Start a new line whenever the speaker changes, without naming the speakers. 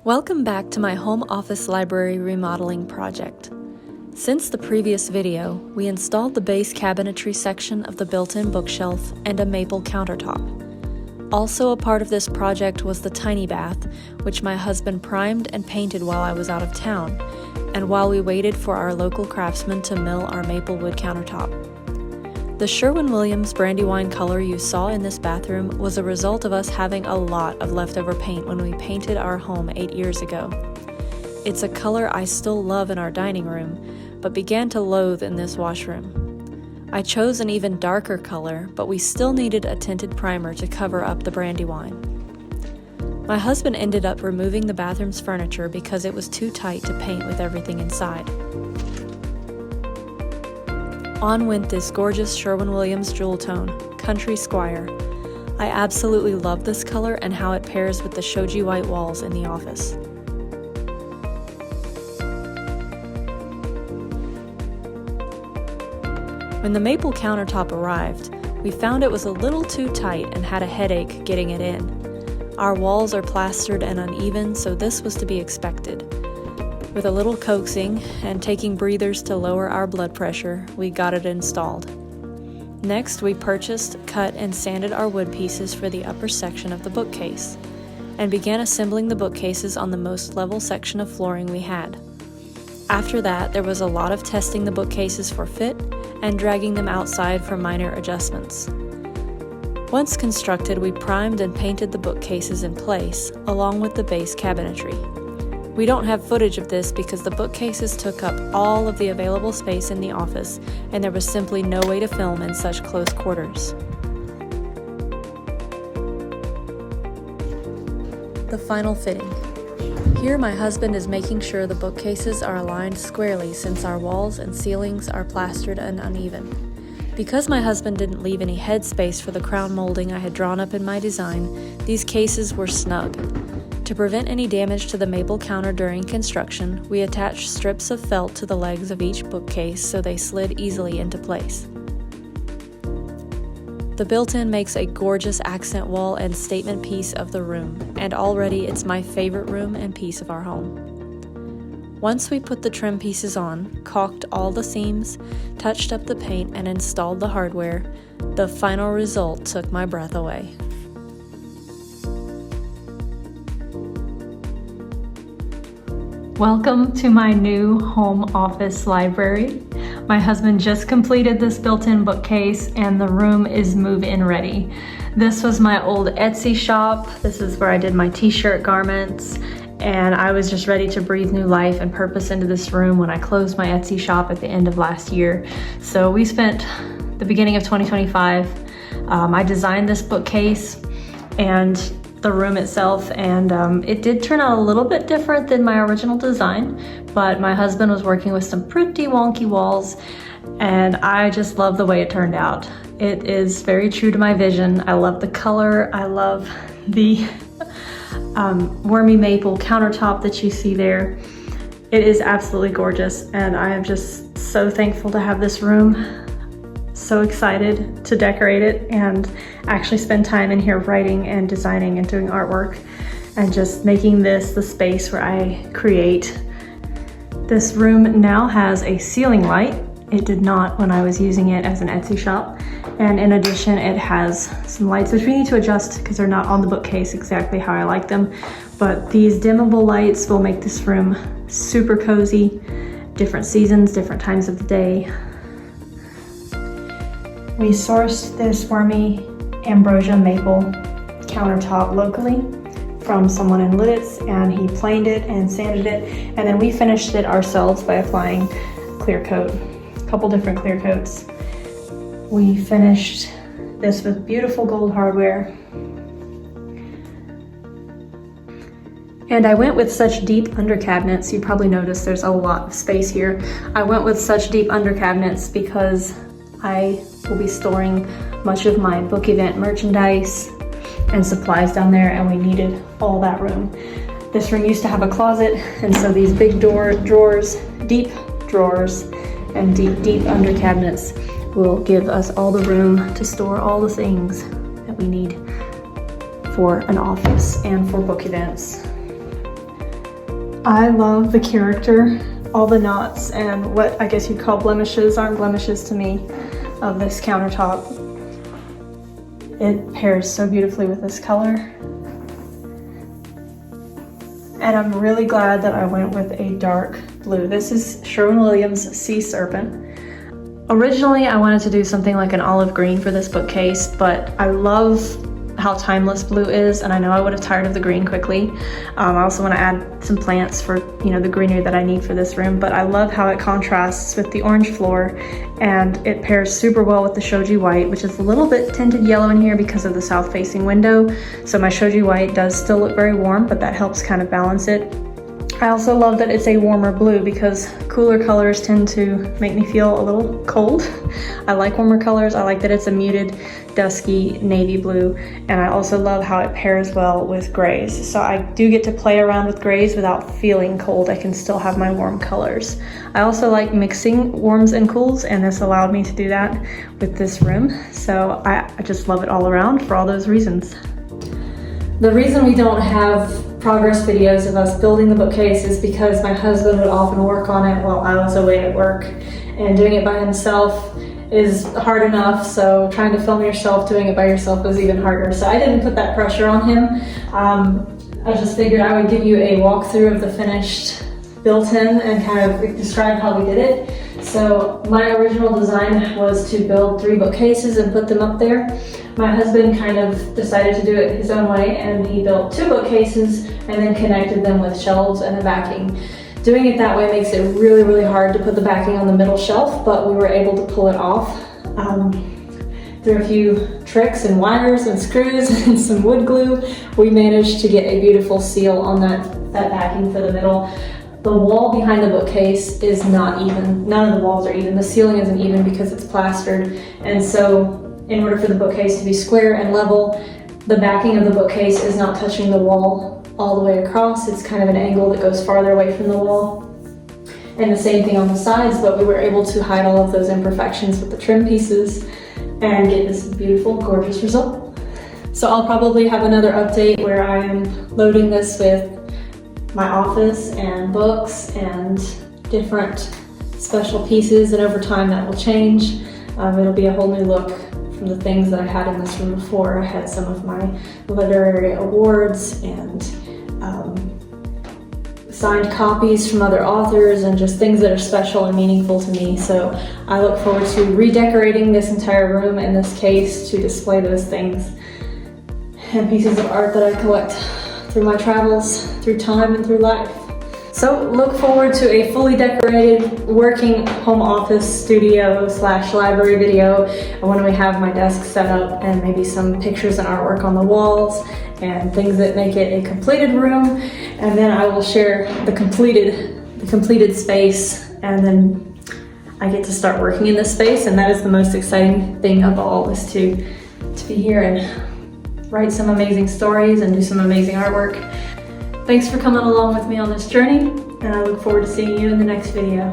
Welcome back to my home office library remodeling project. Since the previous video, we installed the base cabinetry section of the built-in bookshelf and a maple countertop. Also a part of this project was the tiny bath, which my husband primed and painted while I was out of town, and while we waited for our local craftsman to mill our maple wood countertop. The Sherwin-Williams Brandywine color you saw in this bathroom was a result of us having a lot of leftover paint when we painted our home 8 years ago. It's a color I still love in our dining room, but began to loathe in this washroom. I chose an even darker color, but we still needed a tinted primer to cover up the Brandywine. My husband ended up removing the bathroom's furniture because it was too tight to paint with everything inside. On went this gorgeous Sherwin-Williams jewel tone, Country Squire. I absolutely love this color and how it pairs with the shoji white walls in the office. When the maple countertop arrived, we found it was a little too tight and had a headache getting it in. Our walls are plastered and uneven, so this was to be expected. With a little coaxing and taking breathers to lower our blood pressure, we got it installed. Next, we purchased, cut, and sanded our wood pieces for the upper section of the bookcase, and began assembling the bookcases on the most level section of flooring we had. After that, there was a lot of testing the bookcases for fit and dragging them outside for minor adjustments. Once constructed, we primed and painted the bookcases in place, along with the base cabinetry. We don't have footage of this because the bookcases took up all of the available space in the office, and there was simply no way to film in such close quarters. The final fitting. Here my husband is making sure the bookcases are aligned squarely since our walls and ceilings are plastered and uneven. Because my husband didn't leave any headspace for the crown molding I had drawn up in my design, these cases were snug. To prevent any damage to the maple counter during construction, we attached strips of felt to the legs of each bookcase so they slid easily into place. The built-in makes a gorgeous accent wall and statement piece of the room, and already it's my favorite room and piece of our home. Once we put the trim pieces on, caulked all the seams, touched up the paint, and installed the hardware, the final result took my breath away.
Welcome to my new home office library. My husband just completed this built-in bookcase and the room is move-in ready. This was my old Etsy shop. This is where I did my t-shirt garments, and I was just ready to breathe new life and purpose into this room when I closed my Etsy shop at the end of last year. So we spent the beginning of 2025. I designed this bookcase and the room itself, and it did turn out a little bit different than my original design, but my husband was working with some pretty wonky walls and I just love the way it turned out. It is very true to my vision. I love the color. I love the wormy maple countertop that you see there. It is absolutely gorgeous, and I am just so thankful to have this room. So excited to decorate it and actually spend time in here writing and designing and doing artwork and just making this the space where I create. This room now has a ceiling light. It did not when I was using it as an Etsy shop. And in addition, it has some lights which we need to adjust because they're not on the bookcase exactly how I like them. But these dimmable lights will make this room super cozy, different seasons, different times of the day. We sourced this wormy ambrosia maple countertop locally from someone in Lidditz, and he planed it and sanded it, and then we finished it ourselves by applying clear coat, a couple different clear coats. We finished this with beautiful gold hardware. And I went with such deep under cabinets. You probably noticed there's a lot of space here. I went with such deep under cabinets because I will be storing much of my book event merchandise and supplies down there, and we needed all that room. This room used to have a closet, and so these big drawers, deep drawers, and deep under cabinets will give us all the room to store all the things that we need for an office and for book events. I love the character, all the knots, and what I guess you'd call blemishes aren't blemishes to me of this countertop. It pairs so beautifully with this color. And I'm really glad that I went with a dark blue. This is Sherwin-Williams Sea Serpent. Originally, I wanted to do something like an olive green for this bookcase, but I love how timeless blue is, and I know I would have tired of the green quickly. I also want to add some plants for, the greenery that I need for this room, but I love how it contrasts with the orange floor, and it pairs super well with the shoji white, which is a little bit tinted yellow in here because of the south-facing window. So my shoji white does still look very warm, but that helps kind of balance it. I also love that it's a warmer blue because cooler colors tend to make me feel a little cold. I like warmer colors. I like that it's a muted, dusky navy blue. And I also love how it pairs well with grays. So I do get to play around with grays without feeling cold. I can still have my warm colors. I also like mixing warms and cools, and this allowed me to do that with this room. So I just love it all around for all those reasons. The reason we don't have progress videos of us building the bookcase is because my husband would often work on it while I was away at work, and doing it by himself is hard enough, so trying to film yourself doing it by yourself is even harder. So I didn't put that pressure on him. I just figured I would give you a walkthrough of the finished built-in and kind of describe how we did it. So my original design was to build 3 bookcases and put them up there. My husband kind of decided to do it his own way, and he built 2 bookcases and then connected them with shelves and a backing. Doing it that way makes it really, really hard to put the backing on the middle shelf, but we were able to pull it off through a few tricks and wires and screws and some wood glue. We managed to get a beautiful seal on that backing for the middle. The wall behind the bookcase is not even. None of the walls are even. The ceiling isn't even because it's plastered, and so in order for the bookcase to be square and level, the backing of the bookcase is not touching the wall all the way across. It's kind of an angle that goes farther away from the wall. And the same thing on the sides, but we were able to hide all of those imperfections with the trim pieces and get this beautiful, gorgeous result. So I'll probably have another update where I am loading this with my office and books and different special pieces, and over time that will change. It'll be a whole new look from the things that I had in this room before. I had some of my literary awards and signed copies from other authors and just things that are special and meaningful to me. So I look forward to redecorating this entire room in this case to display those things and pieces of art that I collect through my travels, through time and through life. So look forward to a fully decorated working home office studio / library video when we have my desk set up and maybe some pictures and artwork on the walls and things that make it a completed room. And then I will share the completed space, and then I get to start working in this space, and that is the most exciting thing of all, is to be here and write some amazing stories and do some amazing artwork. Thanks for coming along with me on this journey, and I look forward to seeing you in the next video.